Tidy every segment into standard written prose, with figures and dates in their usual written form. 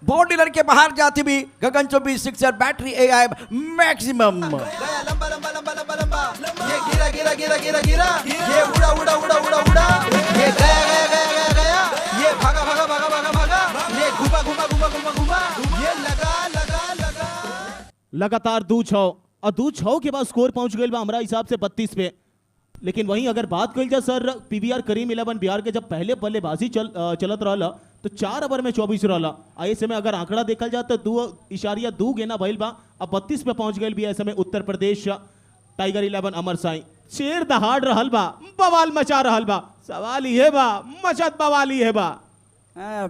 बॉडीलर के बाहर जाती भी गगन 24 सिक्सर बैटरी AI मैक्सिमम। गया लंबा लंबा लंबा लंबा लंबा, ये गिरा गिरा गिरा गिरा गिरा, ये उड़ा उड़ा उड़ा उड़ा उड़ा, ये गया गया गया गया गया, ये भागा भागा भागा भागा भागा, ये घुमा घुमा घुमा घुमा घुमा, ये लगा लगा लगा। लगातार दू छौ और दू छौ के बाद स्कोर पहुंच गई बा हमारा हिसाब से 32 पे। लेकिन वहीं अगर बात कल जाए सर PVR करीम 11 बिहार के जब पहले बल्लेबाजी चलत रहा तो 4 ओवर में 24 रहा। ऐसे में अगर आंकड़ा देखल जाए तो 2.2 गेना भइल बा, अब 32 पे पहुंच गई भी। ऐसे में उत्तर प्रदेश टाइगर 11 अमर साई शेर दहाड़ रहल बा, बवाल मचा रहल बा। सवाल ये बा मचत बवाल ये बा।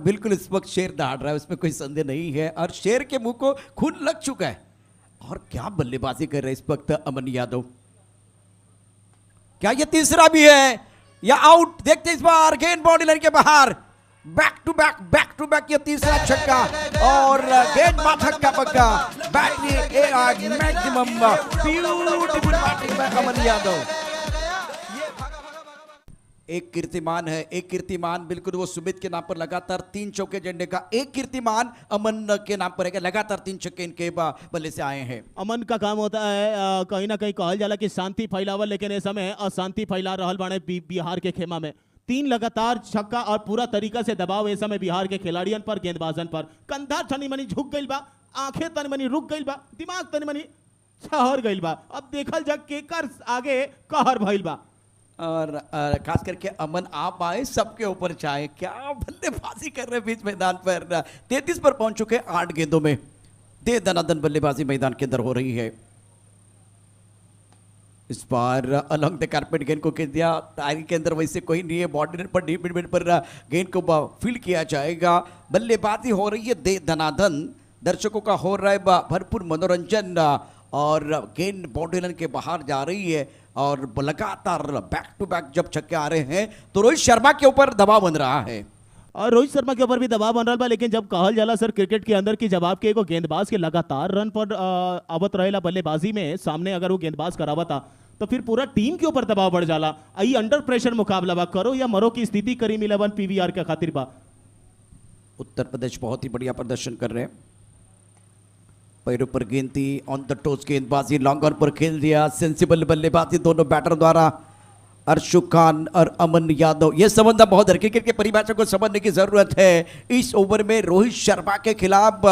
बिल्कुल इस वक्त शेर दहाड़ रहा है, उसमें कोई संदेह नहीं है और शेर के मुंह को खून लग चुका है। और क्या बल्लेबाजी कर रहे हैं इस वक्त अमन यादव। क्या ये तीसरा भी है या आउट? देखते इस बार गेंद बॉडी लाइन के बाहर, बैक टू बैक ये तीसरा छक्का और गेंद माथक का पक्का। Battery AI maximum, beautiful batting by Aman Yadav. एक कीर्तिमान है, एक कीर्तिमान बिल्कुल वो सुमित के नाम पर लगातार 3 चौके जड़ने का एक कीर्तिमान अमन के नाम पर है। लगातार 3 छक्के इनके बल्ले से आए हैं। अमन का काम होता है कहीं ना कहीं कहल जाला कि शांति फैलावल, लेकिन इस समय अशांति फैला रहल बाड़े बिहार के खेमा में। 3 लगातार छक्का और पूरा तरीका से दबाव इस समय बिहार के खिलाड़ियों पर, गेंदबाजन पर। कंधा तनी मनी झुक गई बा, आंखें तनी मनी रुक गई बा, दिमाग तनी मनी ठहर गई बा। अब देखल जा केकर आगे कहर भइल बा। और खास करके अमन आप आए सबके ऊपर चाहे, क्या बल्लेबाजी कर रहे बीच मैदान पर। 33 पर पहुंच चुके 8 गेंदों में। दे दनादन बल्लेबाजी मैदान के अंदर हो रही है। इस बार अलॉन्ग द कारपेट गेंद को खेल दिया। टायर के अंदर वैसे कोई नहीं है, बॉर्डर पर डीप मिड पर गेंद को फील्ड किया जाएगा। बल्लेबाजी हो रही है दे दनादन, दर्शकों का हो रहा है भरपूर मनोरंजन और गेंद बॉडी लाइन के बाहर जा रही है। और लगातार बैक टू बैक जब छक्के आ रहे हैं तो रोहित शर्मा के ऊपर दबाव बन रहा है। और रोहित शर्मा के ऊपर भी दबाव बन रहा बा। लेकिन जब कहल जाला सर क्रिकेट के अंदर की जवाब के एगो गेंदबाज के लगातार रन पर आवत रहेला बल्लेबाजी में सामने, अगर वो गेंदबाज करावता तो फिर पूरा टीम के ऊपर दबाव बढ़ जाला। आई अंडर प्रेशर मुकाबला बा, करो या मरो की स्थिति करीम 11 PVR के खातिर बा। उत्तर प्रदेश बहुत ही बढ़िया प्रदर्शन कर रहे हैं। पैरों पर गेंद थी, ऑन द टोस गेंदबाजी, लॉन्ग ऑन पर खेल दिया। सेंसिबल बल्लेबाजी दोनों बैटर द्वारा, अर्शु खान और अमन यादव। यह समझना बहुत है, क्रिकेट के परिभाषा को समझने की जरूरत है। इस ओवर में रोहित शर्मा के खिलाफ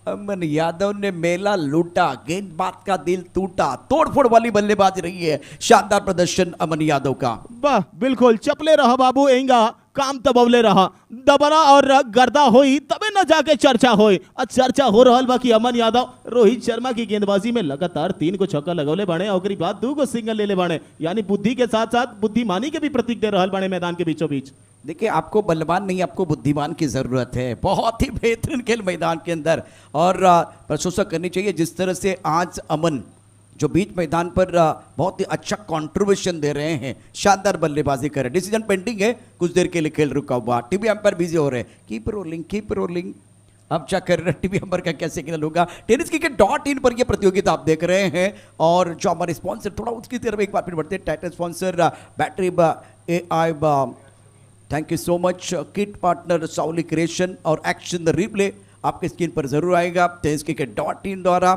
अमन यादव ने मेला लूटा, गेंदबाज का दिल टूटा। तोड़फोड़ वाली बल्लेबाजी रही है, शानदार प्रदर्शन अमन यादव का। वाह बिल्कुल, चपले रहा बाबू, एंगा काम तबवले रहा। दबरा और गर्दा होई तबे न जाके चर्चा होई। और चर्चा हो रहल बा कि अमन यादव रोहित शर्मा की गेंदबाजी में लगातार 3 को छक्का लगौले बाणे और बाद 2 को सिंगल ले ले बाणे। यानी बुद्धि के साथ साथ बुद्धिमानी के भी प्रतीक दे रहल बाणे मैदान के बीचों बीच। देखिए, आपको बल्लेबाज नहीं, आपको बुद्धिमान की जरूरत है। बहुत ही बेहतरीन खेल मैदान के अंदर और प्रशंसा करनी चाहिए जिस तरह से आज अमन जो बीच मैदान पर बहुत ही अच्छा कंट्रीब्यूशन दे रहे हैं। शानदार बल्लेबाजी कर रहे हैं। डिसीजन पेंडिंग है, कुछ देर के लिए खेल रुका हुआ। टीवी अंपायर बिजी हो रहे हैं। Keep rolling. अब क्या कर रहे हैं, टीवी अंपायर का क्या सिग्नल होगा। tenniscricket.in पर ये प्रतियोगिता आप देख रहे हैं। और जो हमारे स्पॉन्सर, थोड़ा उसकी तरफ एक बार फिर बढ़ते हैं। Title sponsor battery AI, thank you so much. Kit partner साउली creation और एक्शन द रिप्ले आपके स्क्रीन पर जरूर आएगा। tenniscricket.in द्वारा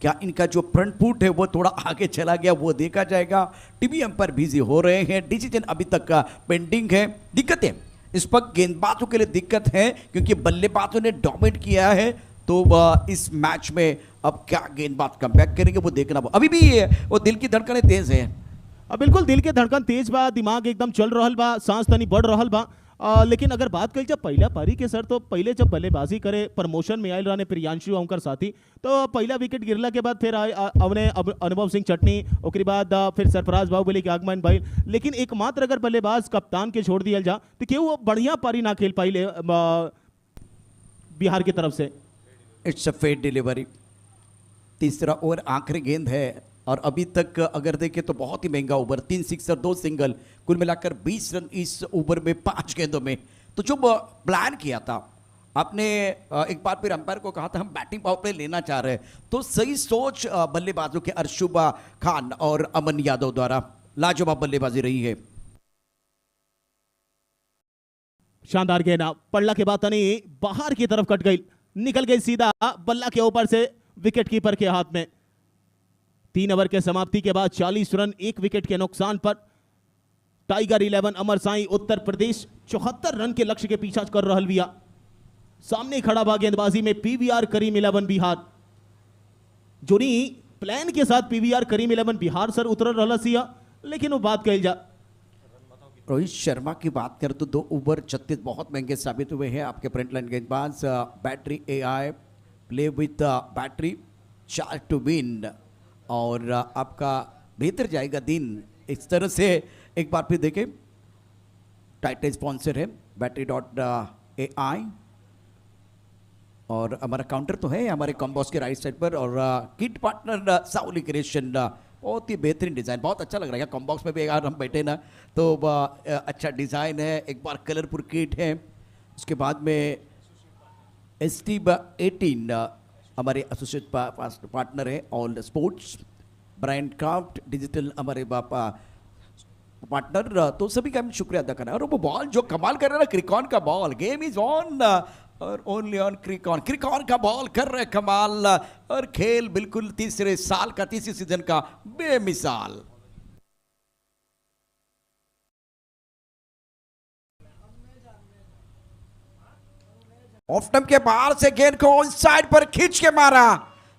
क्या इनका जो फ्रंट फुट है वो थोड़ा आगे चला गया, वो देखा जाएगा। टीवी अंपायर बिजी हो रहे हैं। डिसीजन अभी तक का पेंडिंग है। दिक्कत है इस वक्त, गेंदबाजों के लिए दिक्कत है क्योंकि बल्लेबाजों ने डोमिनेट किया है। तो इस मैच में अब क्या गेंदबाज कमबैक करेंगे वो देखना। अभी भी वो दिल की धड़कनें तेज है। बिल्कुल दिल के धड़कन तेज बा, दिमाग एकदम चल रहल बा, सांस तनी बढ़ रहल बा। लेकिन अगर बात करी जब पहला पारी के सर, तो पहले जब बल्लेबाजी करे प्रमोशन में आयल रहने प्रियांशु उनकर साथी, तो पहला विकेट गिरला के बाद फिर अवने अनुभव सिंह चटनी, उसके बाद फिर सरफराज बाहुबली के आगमन भाई। लेकिन एकमात्र अगर बल्लेबाज कप्तान के छोड़ दिया जा तो क्यों वो बढ़िया पारी ना खेल पाई बिहार की तरफ से। It's a fate delivery. तीसरा ओवर आखिरी गेंद है और अभी तक अगर देखें तो बहुत ही महंगा ओवर। 3 सिक्सर 2 सिंगल, कुल मिलाकर 20 रन इस ओवर में 5 गेंदों में। तो जो प्लान किया था आपने, एक बार फिर अंपायर को कहा था हम बैटिंग पावर प्ले लेना चाह रहे हैं, तो सही सोच बल्लेबाजों के अर्शु खान और अमन यादव द्वारा लाजवाब बल्लेबाजी रही है। शानदार गेंद पड़ला के बाद तनी बाहर की तरफ कट गई। निकल गई सीधा बल्ला के ऊपर से विकेट कीपर के हाथ में। 3 ओवर के समाप्ति के बाद 40 रन 1 विकेट के नुकसान पर टाइगर 11 अमर साई उत्तर प्रदेश 74 रन के लक्ष्य के पीछा कर रहल बिया। सामने खड़ा बा गेंदबाजी में पीवीआर करीम 11 बिहार। जोनी प्लान के साथ पीवीआर करीम 11 बिहार सर उतर रहला सिया, लेकिन वो बात कही जा। रोहित शर्मा की बात करें तो 2 ओवर 36 बहुत महंगे साबित हुए हैं आपके फ्रंट लाइन गेंदबाज। Battery AI play with battery 4 to win, और आपका बेहतर जाएगा दिन। इस तरह से एक बार फिर देखें, टाइटल स्पॉन्सर है battery.ai, और हमारा काउंटर तो है हमारे कॉम्बॉस के राइट साइड पर, और किट पार्टनर साउली क्रिएशन, बहुत ही बेहतरीन डिज़ाइन, बहुत अच्छा लग रहा है। कॉम्बॉक्स में भी अगर हम बैठे ना तो अच्छा डिज़ाइन है, एक बार कलरफुल किट है। उसके बाद में ST18 हमारे एसोसिएट पार्टनर है all sports, brand craft digital हमारे बापा पार्टनर, तो सभी का हम शुक्रिया अदा करना है। और वो बॉल जो कमाल कर रहा है ना, क्रिकॉन का बॉल, गेम इज ऑन और ओनली ऑन क्रिकॉन। क्रिकॉन का बॉल कर रहे कमाल, और खेल बिल्कुल तीसरे साल का, तीसरे सीजन का बेमिसाल। ऑफ स्टंप के बाहर से गेंद को साइड पर खींच के मारा,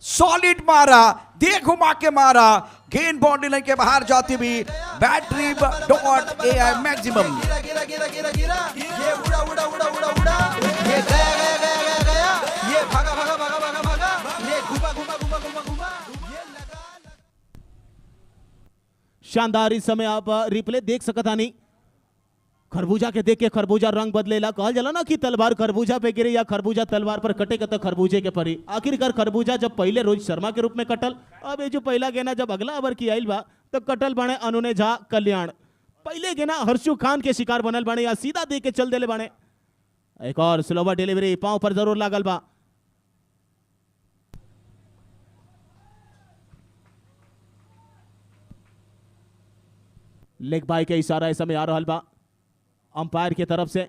सॉलिड मारा, दे घुमा के मारा, गेंद बाउंड्री लाइन के बाहर जाती भी। battery.ai मैक्सिमम गिरा गिरा गिरा गिरा गिरा, ये उड़ा उड़ा उड़ा उड़ा उड़ा, ये गया गया गया गया गया, ये भागा भागा भागा भागा भागा, ये घुमा घुमा घुमा घुमा घुमा, ये लगा। शानदार। इस समय आप रिप्ले देख सकता नहीं। खरबूजा के देख के खरबूजा रंग बदलेला, कहल जाला ना कि तलवार खरबूजा पे गिरे या खरबूजा तलवार पर कटे तो खरबूजे के परी। आखिरकार खरबूजा जब पहले रोहित शर्मा के रूप में कटल, अब ये जो पहला गेना जब अगला ओवर की आइल बा तो कटल बने अनुने झा कल्याण। पहले गेना हर्षु खान के शिकार बनल बने या सीधा दे के चल देले बने। एक और स्लोवर डिलीवरी पांव पर जरूर लागल बा। लेग बाय के इशारा इस समय आ रहा बा अंपायर की तरफ से।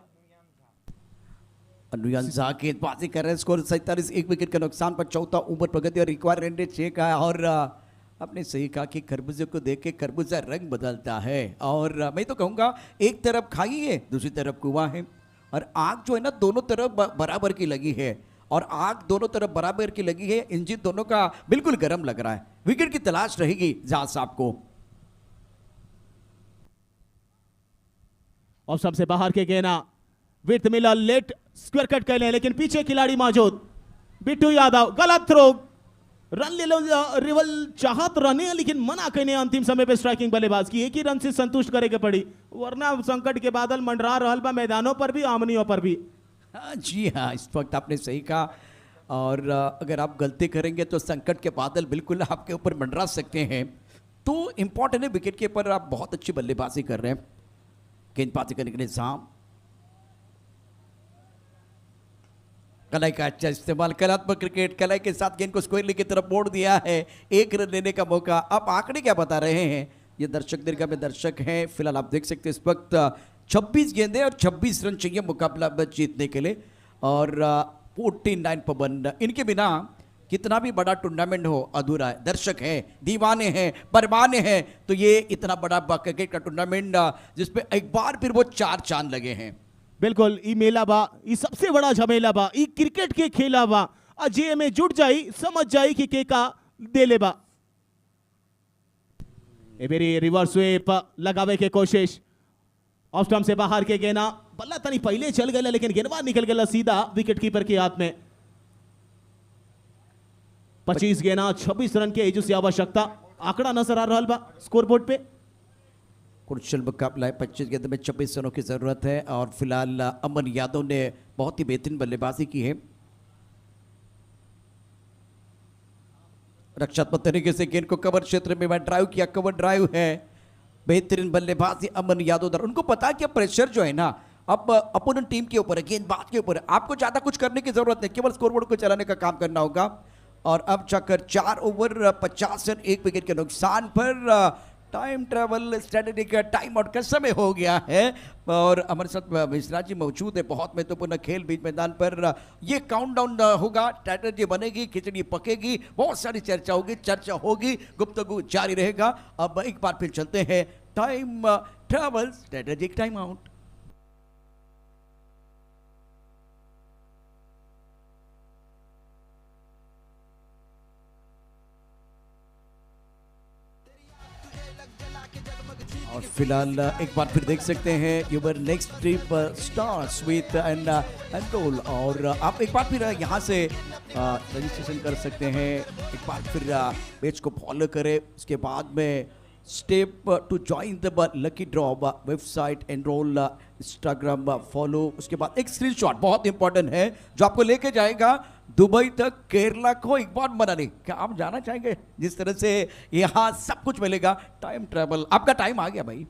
अनुयान झा गेंदबाजी कर रहे हैं, स्कोर 47, 1 विकेट के नुकसान पर। चौथा ओवर प्रगति और रिक्वायर रन रेट 6 का है। और आपने सही कहा कि खरबूजे को देख के खरबूजा रंग बदलता है, और मैं तो कहूँगा एक तरफ खाई है दूसरी तरफ कुआं है, और आग जो है ना दोनों तरफ बराबर की लगी है, और आग दोनों तरफ बराबर की लगी है। इंजन दोनों का बिल्कुल गर्म लग रहा है। विकेट की तलाश रहेगी झा साहब को। और सबसे बाहर के गेना with Miller late square cut कर ले, लेकिन पीछे खिलाड़ी मौजूद बिट्टू यादव गलत थ्रो। रन ले लो रिवल चाहत रहने, लेकिन मना करने अंतिम समय पे स्ट्राइकिंग बल्लेबाज की। एक ही रन से संतुष्ट करे के पड़ी, वरना संकट के बादल मंडरा रहल बा मैदानों पर भी आमनियों पर भी। हाँ जी हाँ, इस वक्त आपने सही कहा। और अगर आप गलती करेंगे तो संकट के बादल बिल्कुल आपके ऊपर मंडरा सकते हैं। तो इंपॉर्टेंट है विकेट के ऊपर आप बहुत अच्छी बल्लेबाजी कर रहे हैं। गेंदबाजी करने के निजाम, कलाई का अच्छा इस्तेमाल, कलात्मक क्रिकेट, कलाई के साथ गेंद को स्क्वायर की तरफ मोड़ दिया है। 1 रन लेने का मौका। अब आंकड़े क्या बता रहे हैं, ये दर्शक दीर्घा में दर्शक हैं। फिलहाल आप देख सकते हैं इस वक्त 26 गेंदें और 26 रन चाहिए मुकाबला जीतने के लिए, और 49 पर 1। इनके बिना कितना भी बड़ा टूर्नामेंट हो अधूरा है। दर्शक हैं, दीवाने हैं, परवाने हैं, तो ये इतना बड़ा क्रिकेट का टूर्नामेंट जिसपे एक बार फिर वो 4 चांद लगे हैं। बिल्कुल, ई मेला बा, ई सबसे बड़ा झमेला बा, ई क्रिकेट के खेला बा। अजय में जुट जाई, समझ जाई कि के का देले बा। ए बेरी रिवर्स स्वीप लगावे के कोशिश, ऑफ स्टंप से बाहर के गेना, बल्ला तनी पहले चल गया लेकिन गेंदबाज निकल गया सीधा विकेट कीपर के हाथ में। 25 गेना 26 रन के एजू से आवश्यकता, आंकड़ा नजर आ रहा बा स्कोर बोर्ड पे। कुशल मुकाबला है, 25 गेंद में 26 रनों की जरूरत है। और फिलहाल अमन यादव ने बहुत ही बेहतरीन बल्लेबाजी की है। रक्षात्मक तरीके से गेंद को कवर क्षेत्र में ड्राइव किया, कवर ड्राइव है, बेहतरीन बल्लेबाजी अमन यादव। उनको पता है कि प्रेशर जो है ना अब अपोनेंट टीम के ऊपर है, गेंदबाज के ऊपर है। आपको ज्यादा कुछ करने की जरूरत नहीं, केवल स्कोरबोर्ड को चलाने का काम करना होगा। और अब जाकर 4 ओवर 50 रन 1 विकेट के नुकसान पर टाइम ट्रेवल स्ट्रेटेजी का टाइम आउट का समय हो गया है और हमारे साथ मिश्रा जी मौजूद है। बहुत महत्वपूर्ण खेल बीच मैदान पर ये काउंटडाउन होगा, स्ट्रेटेजी बनेगी, खिचड़ी पकेगी, बहुत सारी चर्चा होगी, गुफ्तगू जारी रहेगा। अब एक बार फिर चलते हैं time travel strategic time out. और फिलहाल एक बार फिर देख सकते हैं your next trip starts with and roll. और आप एक बार फिर यहाँ से रजिस्ट्रेशन कर सकते हैं, एक बार फिर पेज को फॉलो करें, उसके बाद में step two join the lucky draw website, enrol, Instagram follow, उसके बाद एक स्क्रीनशॉट बहुत इंपॉर्टेंट है जो आपको लेके जाएगा दुबई तक, केरला को, एक बार मनाली। क्या आप जाना चाहेंगे? जिस तरह से यहाँ सब कुछ मिलेगा, टाइम ट्रेवल। आपका टाइम आ गया भाई।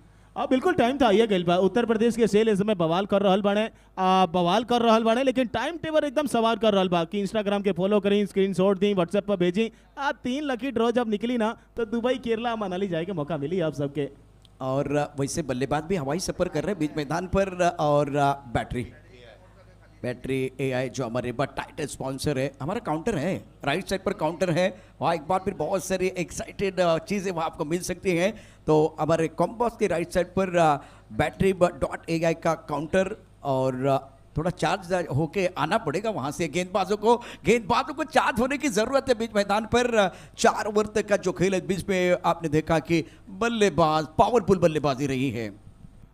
बिल्कुल टाइम था ये गइल बा। उत्तर प्रदेश के सेल इस समय बवाल कर रहल बाड़े, लेकिन टाइम टेबल एकदम सवार कर रहल बा कि इंस्टाग्राम के फॉलो करी, स्क्रीनशॉट दी, व्हाट्सएप पर भेजी। 3 लकी ड्रॉ जब निकली ना तो दुबई, केरला, मनाली जाए के मौका मिली आप सबके। और वैसे बल्लेबाज भी हवाई सफर कर रहे हैं बीच मैदान पर। और बैटरी एआई जो हमारे टाइटल स्पॉन्सर है, हमारा काउंटर है, राइट साइड पर काउंटर है, वहाँ एक बार फिर बहुत सारी एक्साइटेड चीज़ें वहाँ आपको मिल सकती हैं। तो हमारे कॉम्बॉस के राइट साइड पर बैटरी.ai का काउंटर, और थोड़ा चार्ज होके आना पड़ेगा वहाँ से। गेंदबाजों को चार्ज होने की ज़रूरत है बीच मैदान पर। 4 ओवर तक का जो खेल है, बीच में आपने देखा कि बल्लेबाज पावरफुल बल्लेबाजी रही है।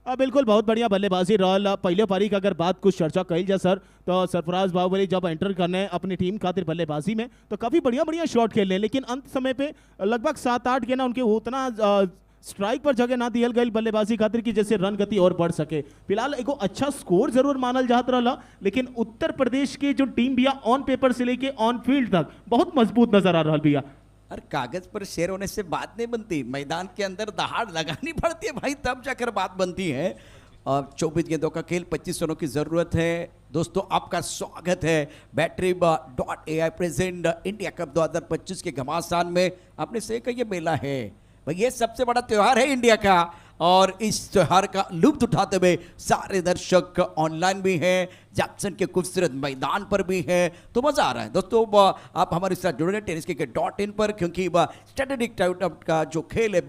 बिल्कुल बहुत बढ़िया बल्लेबाजी रहल। पहले पारी का अगर बात कुछ चर्चा कही जाए सर, तो सरफराज बाहुबली जब एंटर करने अपनी टीम खातिर बल्लेबाजी में तो काफ़ी बढ़िया शॉट खेल रहे हैं, लेकिन अंत समय पे लगभग 7-8 गेंद उनके उतना स्ट्राइक पर जगह ना दियल गई बल्लेबाजी खातिर की जैसे रन गति और बढ़ सके। फिलहाल एगो अच्छा स्कोर जरूर मानल जात रहा, लेकिन उत्तर प्रदेश की जो टीम भी ऑन पेपर से लेके ऑन फील्ड तक बहुत मजबूत नजर आ रहा भैया। और कागज पर शेर होने से बात नहीं बनती, मैदान के अंदर दहाड़ लगानी पड़ती है भाई, तब जाकर बात बनती है। और 24 गेंदों का खेल, 25 रनों की जरूरत है। दोस्तों आपका स्वागत है बैटरी.ai प्रेजेंट इंडिया कप 2025 के घमासान में। आपने सही कहा, ये मेला है भाई, ये सबसे बड़ा त्योहार है इंडिया का, और इस त्योहार का लुत्फ उठाते हुए सारे दर्शक ऑनलाइन भी हैं, जैक्सन के खूबसूरत मैदान पर भी हैं, तो मजा आ रहा है। दोस्तों आप हमारे साथ जुड़े रहे tenniscricket.in पर, क्योंकि स्ट्रेटेजिक टाइम आउट का जो खेल है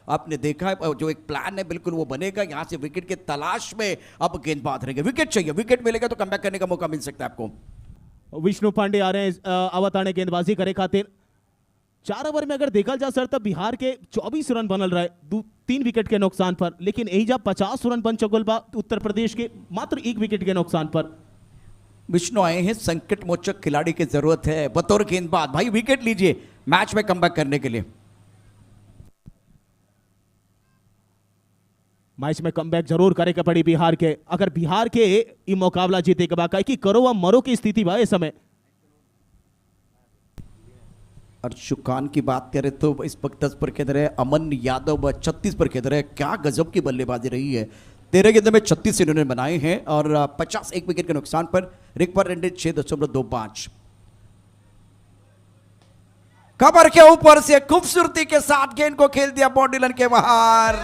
आपने देखा है, जो एक प्लान है बिल्कुल वो बनेगा। यहाँ से विकेट के तलाश में अब गेंदबाज रहेंगे, विकेट चाहिए, विकेट मिलेगा तो कमबैक करने का मौका मिल सकता है आपको। विष्णु पांडे आ रहे हैं अवतारणे गेंदबाजी करे खातिर। 4 ओवर में अगर देखा जाए सर, तब बिहार के 24 रन बनल रहे 3 विकेट के नुकसान पर, लेकिन यही जब 50 रन बन चुकल बा उत्तर प्रदेश के मात्र 1 विकेट के नुकसान पर। विष्णु आए हैं, संकट मोचक खिलाड़ी की जरूरत है बतौर गेंदबाज, भाई विकेट लीजिए मैच में कमबैक करने के लिए। मैच में कमबैक जरूर करे के पड़ी बिहार के, अगर बिहार के ये मुकाबला जीते के बाद, कि करो व मरो की स्थिति बा इस समय। और शुकान की बात करें तो इस वक्त 10 पर खेल रहे, अमन यादव 36 पर खेल रहे। क्या गजब की बल्लेबाजी रही है, 13 गेंदों में 36 इन्होंने बनाए हैं और 50 1 विकेट के नुकसान पर। रिकवर रेंडेज 6.25। कबर के ऊपर से खूबसूरती के साथ गेंद को खेल दिया बॉडी लाइन के बाहर,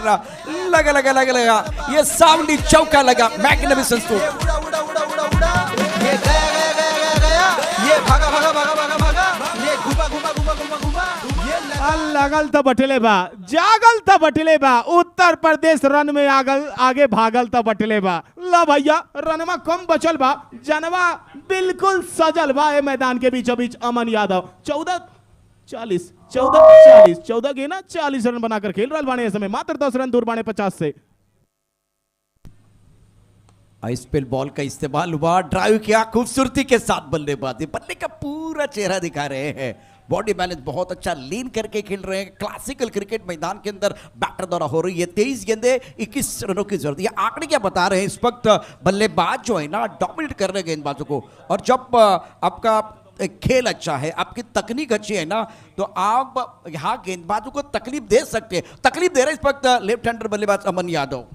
लगा ये सावली चौका लगा, मैग्निफिसेंट स्ट्रोक। उड़ा उड़ा उड़ा उड़ा उड़ा, ये गया, ये भागा, ये घुमा, ये लगल तो बटले बा, जागल तो बटले बा, उत्तर प्रदेश रन में आगे भागल तो बटले बा। ला भैया रनमा कम बचल बा, जनवा बिल्कुल सजल बा ए मैदान के बीचों बीच। अमन यादव 14 गेंद 40 रन बनाकर खेल रहा बाणे इस समय, मात्र 10 रन दूर बाणे 50 से। स्पिन बॉल का इस्तेमाल हुआ, ड्राइव किया, खूबसूरती के साथ बल्लेबाजी, बल्ले का पूरा चेहरा दिखा रहे हैं। बॉडी बैलेंस बहुत अच्छा, लीन करके खेल रहे हैं। क्लासिकल क्रिकेट मैदान के अंदर बैटर द्वारा हो रही है। 23 गेंदे 21 रनों की जरूरत। ये आंकड़े क्या बता रहे हैं? इस वक्त बल्लेबाज जो है ना डोमिनेट कर रहे हैं गेंदबाजों को, और जब आपका खेल अच्छा है, आपकी तकनीक अच्छी है ना, तो आप यहाँ गेंदबाजों को तकलीफ दे सकते हैं। तकलीफ दे रहे इस वक्त लेफ्ट हैंडर बल्लेबाज अमन यादव।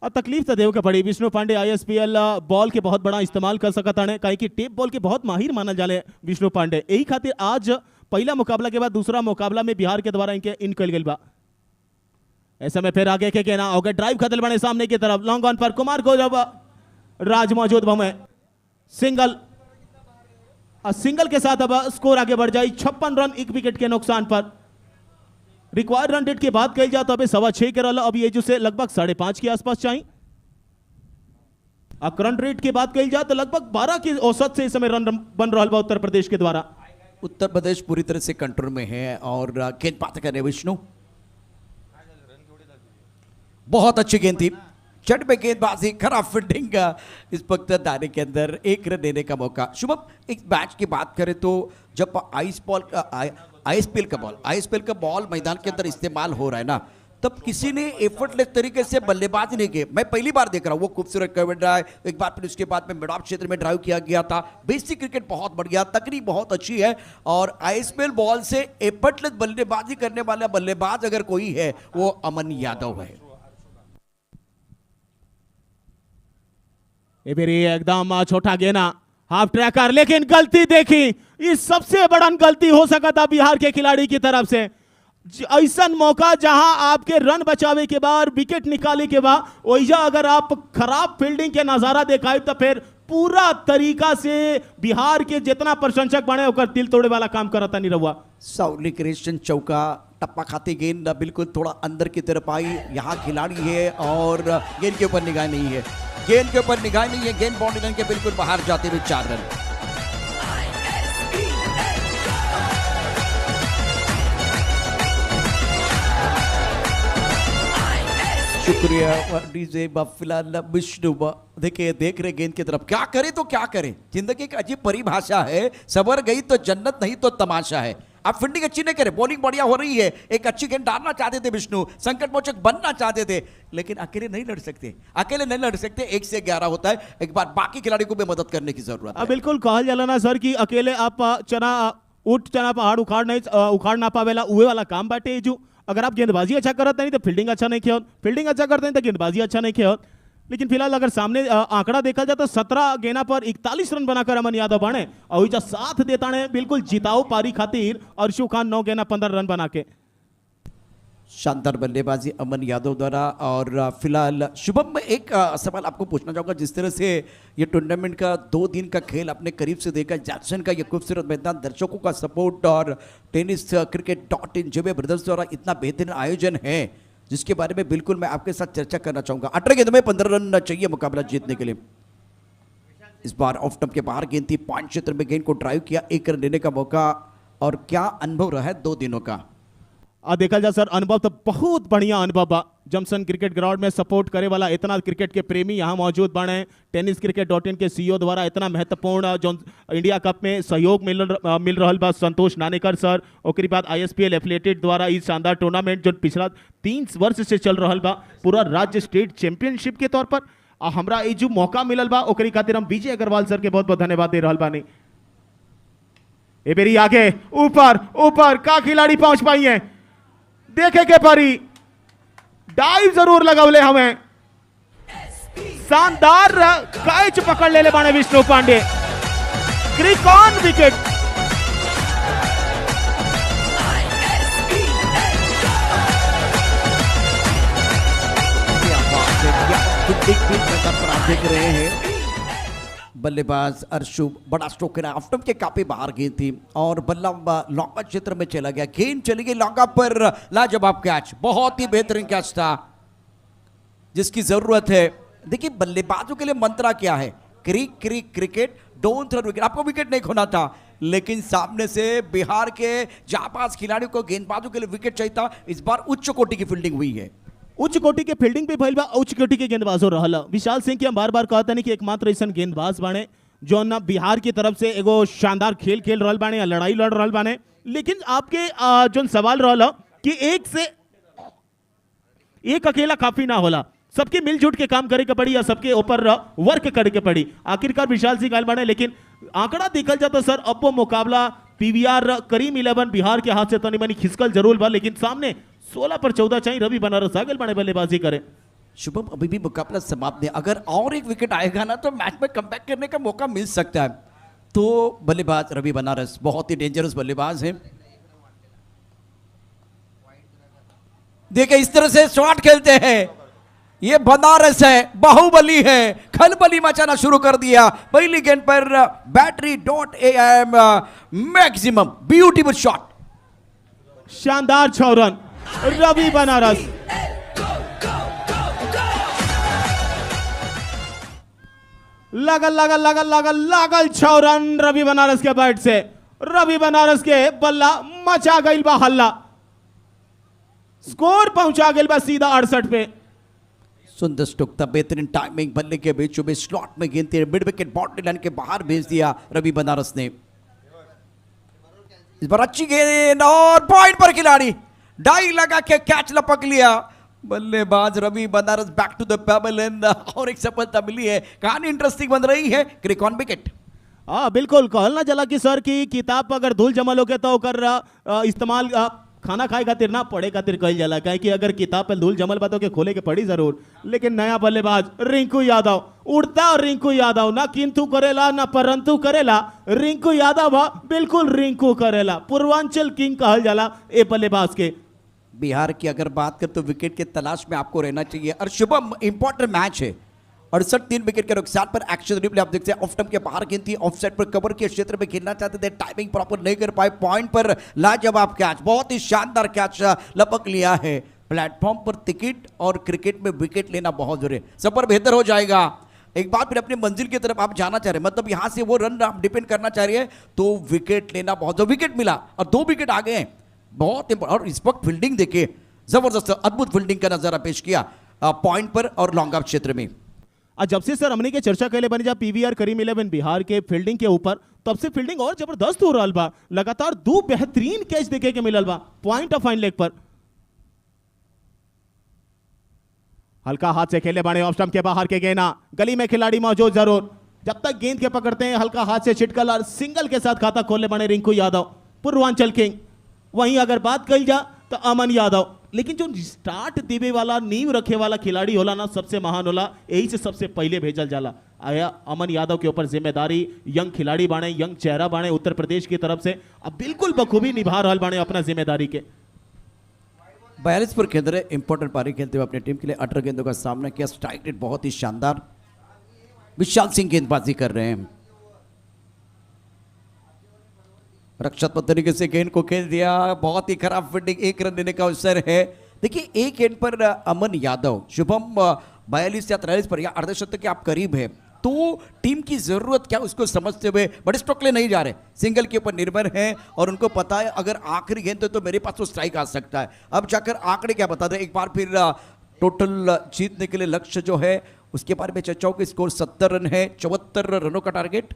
और तकलीफ तो देव के पड़ी। विष्णु पांडे ISPL बॉल के बहुत बड़ा इस्तेमाल कर सकता है, कहीं कि टेप बॉल के बहुत माहिर मानल जाले विष्णु पांडे। यही खातिर आज पहला मुकाबला के बाद दूसरा मुकाबला में बिहार के द्वारा इनके इन कल गई बा। ऐसे में फिर आगे के कहना ओके ड्राइव खतल बने सामने की तरफ लॉन्ग ऑन पर कुमार को जब राज मौजूद भमे सिंगल सिंगल के साथ अब स्कोर आगे बढ़ जाए 56 रन 1 विकेट के नुकसान पर। रिक्वायर्ड रन रेट की बात कही जाए तो अभी 6.25 के रन अब ये जो से लगभग 5.5 के आसपास चाहिए। करंट रेट की बात कही जाए तो लगभग 12 की औसत से इस समय रन बन रहा है उत्तर प्रदेश के द्वारा। उत्तर प्रदेश पूरी तरह से कंट्रोल में है और गेंदबाजी कर रहे विष्णु, बहुत अच्छी गेंद थी, चट पे गेंदबाजी, खराब फील्डिंग, इस वक्त दायरे के अंदर 1 रन देने का मौका। शुभम, एक मैच की बात करें तो जब आईएसपीएल का बॉल मैदान के अंदर इस्तेमाल हो रहा है ना, तब किसी ने एफर्टलेस तरीके से बल्लेबाजी नहीं की। मैं पहली बार देख रहा हूं वो खूबसूरत कवर ड्राइव, एक बार फिर उसके बाद में मिड ऑफ क्षेत्र में ड्राइव किया गया था। बेसिक क्रिकेट बहुत बढ़िया, तकनीक बहुत अच्छी है और आईएसपीएल बॉल से एफर्टलेस बल्लेबाजी करने वाला बल्लेबाज अगर कोई है वो अमन यादव है। एकदम छोटा गेना हाफ ट्रैकर, लेकिन गलती देखी, इस सबसे बड़ा गलती हो सका था बिहार के खिलाड़ी की तरफ से। ऐसा मौका जहां आपके रन बचावे के बाद विकेट निकाले के बाद वैसा अगर आप खराब फील्डिंग के नजारा दिखाए तो फिर पूरा तरीका से बिहार के जितना प्रशंसक बने होकर दिल तोड़े वाला काम करता नहीं रहुआ। साउली क्रिश्चियन चौका, टप्पा खाती गेंद बिल्कुल थोड़ा अंदर की तरफ आई, यहाँ खिलाड़ी है और गेंद के ऊपर निगाह नहीं है, गेंद के ऊपर निगाह नहीं है, गेंद बाउंड्री लाइन के बिल्कुल बाहर जाते हुए 4 रन। शुक्रिया डीजे फिलहाल विष्णु देखिए देख रहे गेंद की तरफ, क्या करे तो क्या करे, जिंदगी एक अजीब परिभाषा है, सबर गई तो जन्नत नहीं तो तमाशा है। आप फील्डिंग अच्छी नहीं करे, बॉलिंग बढ़िया हो रही है, एक अच्छी गेंद डालना चाहते थे विष्णु, संकट मोचक बनना चाहते थे, लेकिन अकेले नहीं लड़ सकते, अकेले नहीं लड़ सकते, 1 से 11 होता है, एक बार बाकी खिलाड़ी को भी मदद करने की जरूरत है। बिल्कुल कहा जाला ना सर कि अकेले आप चना पहाड़ उखाड़ ना पावेला उहे वाला काम बाटे। जो अगर आप गेंदबाजी अच्छा करते नहीं तो फील्डिंग अच्छा नहीं किया, फील्डिंग अच्छा करते नहीं तो गेंदबाजी अच्छा नहीं किया। लेकिन फिलहाल अगर सामने आंकड़ा देखा जाए तो 17 गेना पर 41 रन बनाकर अमन यादव बने और जो साथ देता है बिल्कुल जिताओ पारी खातिर अर्शु खान 9 गेना 15 रन बना के। शानदार बल्लेबाजी अमन यादव द्वारा। और फिलहाल शुभम, मैं एक सवाल आपको पूछना चाहूँगा, जिस तरह से ये टूर्नामेंट का 2 दिन का खेल अपने करीब से देखा, जैक्सन का ये खूबसूरत मैदान, दर्शकों का सपोर्ट और टेनिस cricket.in जेबे ब्रदर्स द्वारा इतना बेहतरीन आयोजन है, जिसके बारे में बिल्कुल मैं आपके साथ चर्चा करना चाहूँगा। 18 गेंद में 15 रन चाहिए मुकाबला जीतने के लिए। इस बार ऑफ स्टंप के बाहर गेंद थी, पॉइंट क्षेत्र में गेंद को ड्राइव किया, 1 रन देने का मौका। और क्या अनुभव रहा है 2 दिनों का? देखा जाए सर, अनुभव तो बहुत बढ़िया अनुभव बा। जमसन क्रिकेट ग्राउंड में सपोर्ट करे वाला इतना क्रिकेट के प्रेमी यहाँ मौजूद बने, टेनिस cricket.in के सीईओ द्वारा इतना महत्वपूर्ण जो इंडिया कप में सहयोग मिल रहा बा संतोष नानेकर सर, और बाद आईएसपीएल एफिलिएटेड द्वारा इस शानदार टूर्नामेंट जो पिछला 3 वर्ष से चल रहा बा, पूरा राज्य स्टेट चैंपियनशिप के तौर पर हमरा ये जो मौका मिलल बा ओकरी खातिर हम विजय अग्रवाल सर के बहुत बहुत धन्यवाद दे रहा बानी। ए बेरी आगे ऊपर ऊपर का खिलाड़ी पहुंच पाई है, देखे के परी डाइव जरूर लगावले, हमें शानदार कैच पकड़ ले बाने विष्णु पांडे, क्रिक ऑन विकेट। देख रहे हैं बल्लेबाज अर्शु, बड़ा स्ट्रोक है, ऑफ स्टंप के काफी बाहर गेंद थी और बल्ला लॉन्गा क्षेत्र में चला गया, गेंद चली गई लॉन्गा पर, लाजवाब कैच, बहुत ही बेहतरीन कैच था जिसकी जरूरत है। देखिए बल्लेबाजों के लिए मंत्रा क्या है, क्रिकेट डोंट थ्रो विकेट, आपको विकेट नहीं खोना था, लेकिन सामने से बिहार के जाबाज खिलाड़ियों को गेंदबाजों के लिए विकेट चाहिए था। इस बार उच्च कोटि की फील्डिंग हुई है, उच्च कोटि के फील्डिंग पे भइल बा, उच्च कोटि के गेंदबाजों रहला। विशाल सिंह की हम बार बार कहता नहीं कि एकमात्र ऐसा गेंदबाज बाने जो ना बिहार की तरफ से एगो शानदार खेल खेल रहल बाने या लड़ाई लड़ रहल बाने। लेकिन आपके जो सवाल रहला कि एक अकेला काफी ना होला, सबके मिलजुट के काम करे के पड़ी या सबके ऊपर वर्क करे के पड़ी। आखिरकार विशाल सिंह गायल बाने, लेकिन आंकड़ा देखल जाता सर अब वो मुकाबला पीवीआर करीम 11 बिहार के हाथ से तनी मनी खिसकल जरूर बा, लेकिन सामने 16 पर 14 चाहिए रवि बनारस आगल बने बल्लेबाजी करे। शुभम, अभी भी मुकाबला समाप्त नहीं, अगर और एक विकेट आएगा ना तो मैच में कमबैक करने का मौका मिल सकता है। तो बल्लेबाज रवि बनारस बहुत ही डेंजरस बल्लेबाज है। देखिए इस तरह से शॉट खेलते हैं, ये बनारस है, बाहुबली है, खलबली मचाना शुरू कर दिया पहली गेंद पर। Battery dot M maximum, beautiful shot, शानदार 6 रन रवि बनारस। लागल 6 रन रवि बनारस के बैट से। रवि बनारस के बल्ला मचा गई बा हल्ला, स्कोर पहुंचा गई बा सीधा 68 पे। सुंदर स्टोक था, बेहतरीन टाइमिंग, बल्ले के बीचों बीच स्लॉट में गेंद मिड विकेट बाउंड्री लाइन के बाहर भेज दिया रवि बनारस ने। इस बार अच्छी गेंद और पॉइंट पर खिलाड़ी डाई लगा के कैच लपक लिया। बल्लेबाज Ravi Banaras back to the pavilion end और एक सफलता मिली है। कहानी इंटरेस्टिंग बन रही है। क्रिक ऑन विकेट। हाँ बिल्कुल, कहल ना जला कि सर की किताब पर अगर धूल जमल होके तो ओकर इस्तेमाल खाना खाए खातिर ना पढ़े खातिर कल जाला, काहे कि अगर किताब पर धूल जमल बा तो के खोले के पड़ी जरूर। लेकिन नया बल्लेबाज रिंकू यादव उड़ता, और रिंकू यादव ना किंतु करेला ना परंतु करेला। रिंकू यादव बिल्कुल रिंकू करेला, पूर्वांचल किंग कहल जाला ए बल्लेबाज के। बिहार की अगर बात करें तो विकेट के तलाश में आपको रहना चाहिए, और शुभम इंपॉर्टेंट मैच है। 68 3 विकेट के नुकसान पर एक्शन रिप्ले आप देखते हैं, ऑफ स्टंप के बाहर गेंद थी, ऑफ साइड पर कवर के क्षेत्र में खेलना चाहते थे, टाइमिंग प्रॉपर नहीं कर पाए, पॉइंट पर लाजवाब कैच, बहुत ही शानदार कैच लपक लिया है। प्लेटफॉर्म पर टिकट और क्रिकेट में विकेट लेना बहुत जरूरी है, सफर बेहतर हो जाएगा। एक बार फिर अपनी मंजिल की तरफ आप जाना चाह रहे हैं, मतलब यहां से वो रन आप डिपेंड करना चाह रहे हैं, तो विकेट लेना बहुत, जो विकेट मिला और 2 विकेट आ गए हैं, बहुत इंपॉर्टेंट। और इस वक्त फील्डिंग देखिए, जबरदस्त अद्भुत फील्डिंग का नजारा पेश किया पॉइंट पर और लॉन्ग ऑफ क्षेत्र में। आज जब से सर हमने के चर्चा कैले बनी जा पीवीआर करीम 11 बिहार के फील्डिंग के ऊपर, तब से फील्डिंग और जबरदस्त हो रहा बा। लगातार 2 बेहतरीन कैच देखे के मिलल बा पॉइंट ऑफ फाइन लेग पर। हल्का हाथ से खेले बाणे, ऑफ स्टंप के बाहर के गेना, गली में खिलाड़ी मौजूद जरूर, जब तक गेंद के पकड़ते हैं हल्का हाथ से छिटकल और सिंगल के साथ खाता खोलने बने रिंकू यादव, पूर्वांचल किंग। वहीं अगर बात कही जा तो अमन यादव, लेकिन जो स्टार्ट देवे वाला, नींव रखे वाला खिलाड़ी होला ना, सबसे महान होला, यही से सबसे पहले भेजल जाला। आया अमन यादव के ऊपर जिम्मेदारी, यंग खिलाड़ी बाणे, यंग चेहरा बाणे उत्तर प्रदेश की तरफ से, अब बिल्कुल बखूबी निभा रहा बाणे अपना जिम्मेदारी के। 42 पर खेल रहे, इंपॉर्टेंट पारी खेलते हुए अपनी टीम के लिए 18 गेंदों का सामना किया। स्ट्राइक रेट बहुत ही शानदार, विशाल सिंह गेंदबाजी कर रहे हैं। रक्षात्मक तरीके से गेंद को खेल दिया, बहुत ही खराब फील्डिंग, 1 रन देने का अवसर है। देखिए एक गेंद पर अमन यादव, शुभम 42 या 43 पर या अर्धशतक के आप करीब है, तो टीम की जरूरत क्या उसको समझते हुए बड़े स्ट्रोक ले नहीं जा रहे, सिंगल के ऊपर निर्भर है और उनको पता है अगर आखिरी गेंद तो मेरे पास तो स्ट्राइक आ सकता है। अब जाकर आंकड़े क्या बता रहे, एक बार फिर टोटल जीतने के लिए लक्ष्य जो है उसके बारे में चर्चाओं के स्कोर 70 रन है, 74 रनों का टारगेट,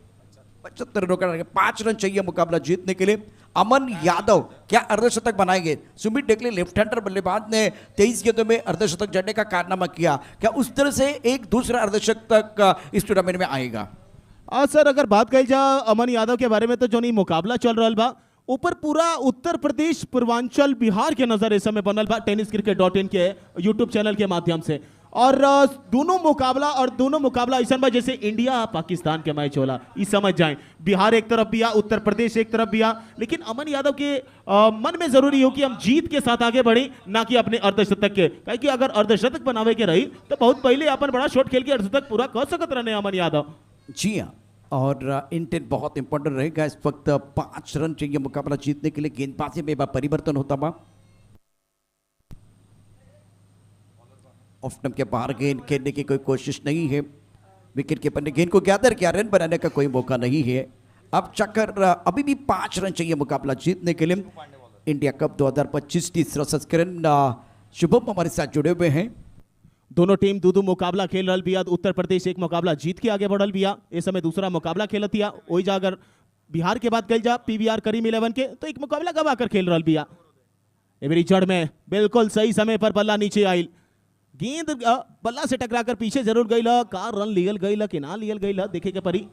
75 रनों का टारगेट, 5 रन चाहिए मुकाबला जीतने के लिए। अमन यादव क्या अर्धशतक बनाएंगे? सुमित डेकले लेफ्ट हैंडर बल्लेबाज ने 23 गेंदों में अर्धशतक जड़ने का कारनामा किया, क्या उस तरह से एक दूसरा अर्धशतक इस टूर्नामेंट में आएगा? सर अगर बात कही जा अमन यादव के बारे में, तो जो नहीं मुकाबला चल रहा बा ऊपर पूरा उत्तर प्रदेश, पूर्वांचल, बिहार के नजर इस समय बनल बा tenniscricket.in के यूट्यूब चैनल के माध्यम से। और दोनों मुकाबला ऐसा बा जैसे इंडिया पाकिस्तान के मैच होला, ये समझ जाएं। बिहार एक तरफ बिया, उत्तर प्रदेश एक तरफ बिया, लेकिन अमन यादव के मन में जरूरी हो कि हम जीत के साथ आगे बढ़े, ना कि अपने अर्धशतक के, क्योंकि अगर अर्धशतक बनावे के रही तो बहुत पहले अपन बड़ा शॉट खेल के अर्धशतक पूरा कर सकत रहे अमन यादव। जी हाँ, और इंटेंट बहुत इंपॉर्टेंट रहेगा। इस वक्त 5 रन चाहिए मुकाबला जीतने के लिए। गेंदबाजी में परिवर्तन होता बा, ऑफ स्टंप के बाहर गेंद खेलने की कोई कोशिश नहीं है, विकेट कीपर ने गेंद को गैदर किया, रन बनाने का कोई मौका नहीं है। अब चक्कर अभी भी 5 रन चाहिए मुकाबला जीतने के लिए। इंडिया कप 2025 तीसरा संस्करण, शुभम हमारे साथ जुड़े हुए हैं। दोनों टीम दो मुकाबला खेल रहा बिया। उत्तर प्रदेश एक मुकाबला जीत के आगे बढ़ल बिया, इस समय दूसरा मुकाबला खेलतिया। वही जा अगर बिहार के बात कल जा पीवीआर करीम 11 के, तो एक मुकाबला गवा कर खेल रहा बिया। एवरी जड़ में बिल्कुल सही समय पर बल्ला नीचे आई, गेंद बल्ला से टकराकर पीछे जरूर गई, का रन लियल गई कि ना लियल गई देखे के परी।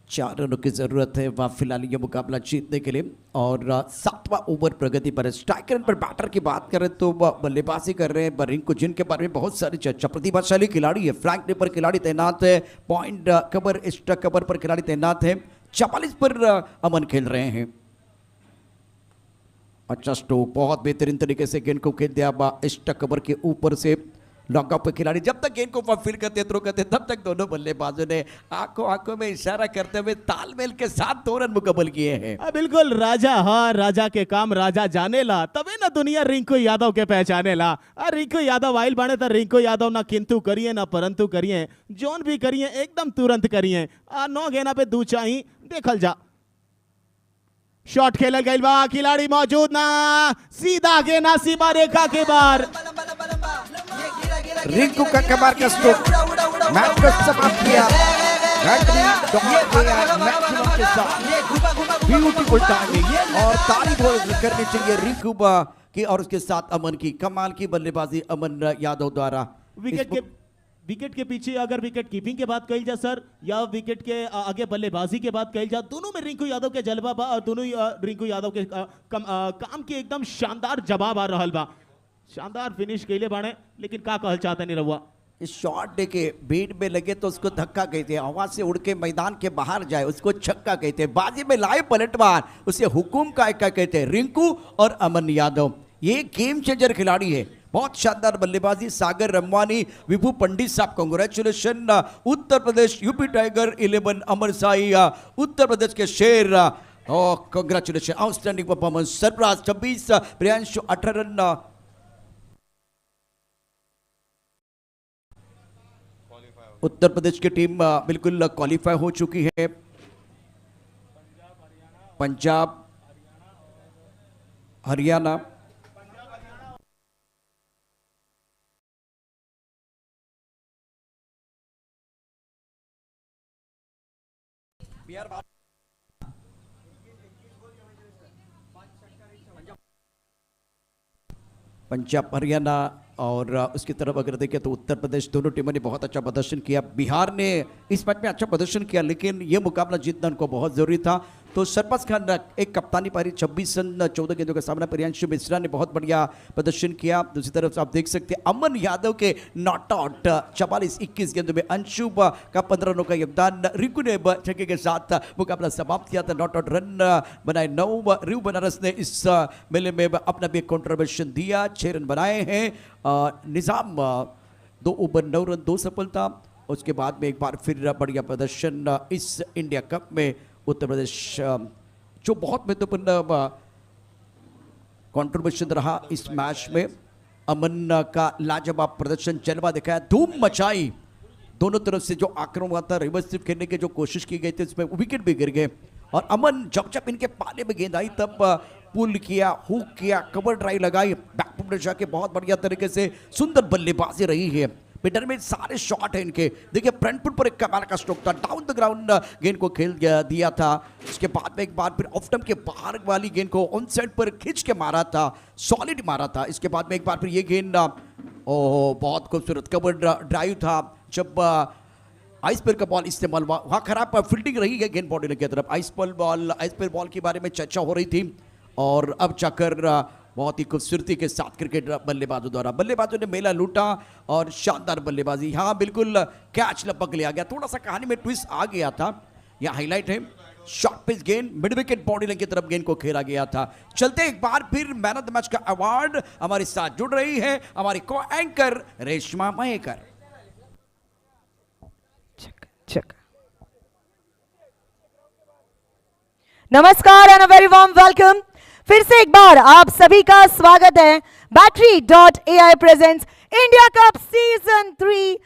4 रनों की जरूरत है वह फिलहाल ये मुकाबला जीतने के लिए। और 7वां ओवर प्रगति पर। स्ट्राइकर पर बैटर की बात करें तो बल्लेबाजी कर रहे हैं बरिंग को, जिनके बारे में बहुत सारी चर्चा, प्रतिभाशाली खिलाड़ी है, फ्लैंक पर खिलाड़ी तैनात है, पॉइंट कवर, स्ट्रक कवर पर खिलाड़ी तैनात है। 44 पर अमन खेल रहे हैं। अच्छा स्ट्रोक, बहुत बेहतरीन तरीके से गेंद को खेल दिया स्टक कवर के ऊपर से लॉकआउट पे खिलाड़ी। जब तक गेंद को फील्ड करते थ्रो करते तब तक दोनों बल्लेबाजों ने आंखों आंखों में इशारा करते हुए तालमेल के साथ 2 रन मुकम्मल किए हैं। बिल्कुल राजा, हाँ राजा के काम राजा जाने ला, तबे ना दुनिया रिंकू यादव के पहचाने ला। रिंकू यादव आइल बाने तो रिंकू यादव ना किंतु करिए ना परंतु करिए, जोन भी करिए एकदम तुरंत करिए। 9 गेंदा पे 2 चाही, देखल जा। शॉट खेलल गइल बा, खिलाड़ी मौजूद ना, सीधा गेंदा सीमा रेखा के बाहर। रिंकू का कमाल का स्ट्रोक मैच को समाप्त किया। मैक्सिमम के साथ ब्यूटीफुल टाइमिंग और तारीफ करनी चाहिए रिंकू की और उसके साथ अमन की। कमाल की बल्लेबाजी अमन यादव द्वारा। विकेट के पीछे अगर विकेट कीपिंग के बात कही जा सर, या विकेट के आगे बल्लेबाजी के बात कही जा, दोनों में रिंकू यादव के जलवा बा और दोनों रिंकू यादव के काम के एकदम शानदार जवाब आ रहल बा। शानदार फिनिश कैले बाणे, लेकिन का कहल चाहते नहीं रहुआ। इस शॉट देखे बेट में लगे तो उसको धक्का कहते हैं, हवा से उड़ के मैदान के बाहर जाए उसको छक्का कहते हैं, बाजी में लाए पलटवार उसे हुकुम का एक कहते हैं। रिंकू और अमन यादव ये गेम चेंजर खिलाड़ी है, बहुत शानदार बल्लेबाजी। सागर रमवानी, विभू पंडित साहब congratulation. Uttar Pradesh UP tiger 11 Amar Sai, Uttar Pradesh के शेर congratulation, outstanding performance. Sarfaraz 26, Priyanshu 18 run. Uttar Pradesh की टीम बिल्कुल क्वालिफाई हो चुकी है। पंजाब, हरियाणा, पंजाब हरियाणा और उसकी तरफ अगर देखें तो उत्तर प्रदेश, दोनों टीमों ने बहुत अच्छा प्रदर्शन किया। बिहार ने इस मैच में अच्छा प्रदर्शन किया, लेकिन यह मुकाबला जीतना उनको बहुत जरूरी था। तो सरफराज खान एक कप्तानी पारी 26 रन 14 गेंदों का सामना। प्रियांशु मिश्रा ने बहुत बढ़िया प्रदर्शन किया। दूसरी तरफ से आप देख सकते हैं अमन यादव के नॉट आउट 44-21 गेंदों में। अंशु का 15 रनों का योगदान। रिंकू ने छक्के के साथ मुकाबला समाप्त किया था, नॉट आउट रन बनाए 9। रिव बनारस ने इस मेले में अपना भी कंट्रीब्यूशन दिया, 6 रन बनाए हैं। निजाम 2 ओवर 9 रन 2 सफलता। उसके बाद में एक बार फिर बढ़िया प्रदर्शन इस इंडिया कप में। उत्तर प्रदेश जो बहुत महत्वपूर्ण कंट्रीब्यूशन रहा इस मैच में। अमन का लाजवाब प्रदर्शन, जलवा दिखाया, धूम मचाई। दोनों तरफ से जो आक्रमण था, रिवर्स स्वीप खेलने की जो कोशिश की गई थी उसमें विकेट भी गिर गए। और अमन जब इनके पाले में गेंद आई तब पुल किया, हुक किया, कवर ड्राइव लगाई, बैकफुट में जाके बहुत बढ़िया तरीके से सुंदर बल्लेबाजी रही है। मिडल में सारे शॉट है इनके। देखिए फ्रंट फुट पर एक कमाल का स्ट्रोक था, डाउन द ग्राउंड गेंद को खेल दिया था। उसके बाद में एक बार फिर ऑफ स्टंप के बाहर वाली गेंद को ऑन साइड पर खींच के मारा था, सॉलिड मारा था। इसके बाद में एक बार फिर ये गेंद बहुत खूबसूरत कवर ड्राइव था। जब आइस पेयर का बॉल इस्तेमाल हुआ, वहाँ खराब फील्डिंग रही है गेंद बॉडी की तरफ। आइस पेयर बॉल के बारे में चर्चा हो रही थी और अब जाकर बहुत ही खूबसूरती के साथ क्रिकेट बल्लेबाजों ने मेला लूटा और शानदार बल्लेबाजी। हाँ बिल्कुल कैच लपक लिया गया, थोड़ा सा कहानी में ट्विस्ट आ गया था। यह हाईलाइट है, शॉर्ट पिच गेंद मिड विकेट बॉडी लाइन की तरफ गेंद को खेला गया था। चलते एक बार फिर मैन ऑफ द मैच का अवार्ड हमारे साथ जुड़ रही है हमारी को एंकर रेशमा मयेकर। नमस्कार and a very warm welcome. फिर से एक बार आप सभी का स्वागत है। Battery.ai presents India cup season 3